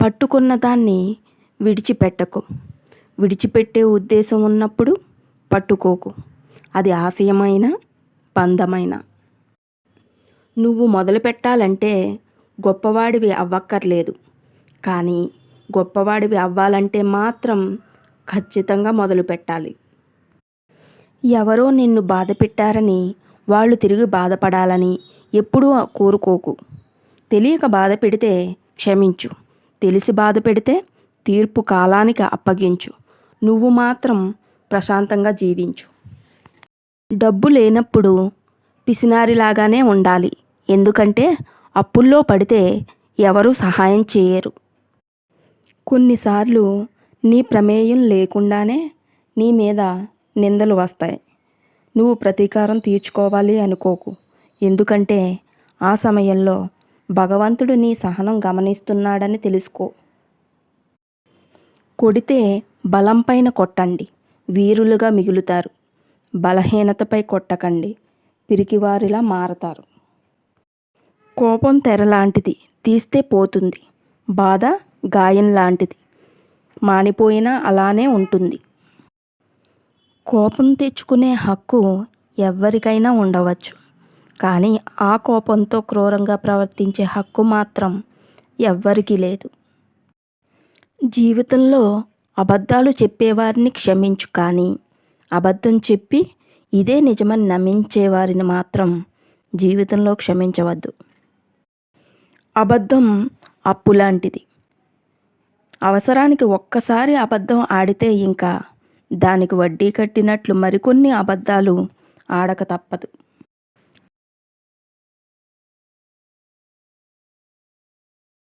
పట్టుకున్న దాన్ని విడిచిపెట్టకు. విడిచిపెట్టే ఉద్దేశం ఉన్నప్పుడు పట్టుకోకు. అది ఆశయమైన బంధమైన. నువ్వు మొదలు పెట్టాలంటే గొప్పవాడివి అవ్వక్కర్లేదు. కానీ గొప్పవాడివి అవ్వాలంటే మాత్రం ఖచ్చితంగా మొదలు పెట్టాలి. ఎవరో నిన్ను బాధ పెట్టారని వాళ్ళు తిరిగి బాధపడాలని ఎప్పుడూ కోరుకోకు. తెలియక బాధ పెడితే క్షమించు. తెలిసి బాధ పెడితే తీర్పు కాలానికి అప్పగించు. నువ్వు మాత్రం ప్రశాంతంగా జీవించు. డబ్బు లేనప్పుడు పిసినారిలాగానే ఉండాలి. ఎందుకంటే అప్పుల్లో పడితే ఎవరూ సహాయం చేయరు. కొన్నిసార్లు నీ ప్రమేయం లేకుండానే నీ మీద నిందలు వస్తాయి. నువ్వు ప్రతీకారం తీర్చుకోవాలి అనుకోకు. ఎందుకంటే ఆ సమయంలో భగవంతుడు నీ సహనం గమనిస్తున్నాడని తెలుసుకో. కొడితే బలంపైన కొట్టండి, వీరులుగా మిగులుతారు. బలహీనతపై కొట్టకండి, పిరికివారిలా మారతారు. కోపం తెరలాంటిది, తీస్తే పోతుంది. బాధ గాయం లాంటిది, మానిపోయినా అలానే ఉంటుంది. కోపం తెచ్చుకునే హక్కు ఎవ్వరికైనా ఉండవచ్చు. కానీ ఆ కోపంతో క్రూరంగా ప్రవర్తించే హక్కు మాత్రం ఎవ్వరికీ లేదు. జీవితంలో అబద్ధాలు చెప్పేవారిని క్షమించు. కానీ అబద్ధం చెప్పి ఇదే నిజమని నమ్మించేవారిని మాత్రం జీవితంలో క్షమించవద్దు. అబద్ధం అప్పు లాంటిది. అవసరానికి ఒక్కసారి అబద్ధం ఆడితే ఇంకా దానికి వడ్డీ కట్టినట్లు మరికొన్ని అబద్ధాలు ఆడక తప్పదు.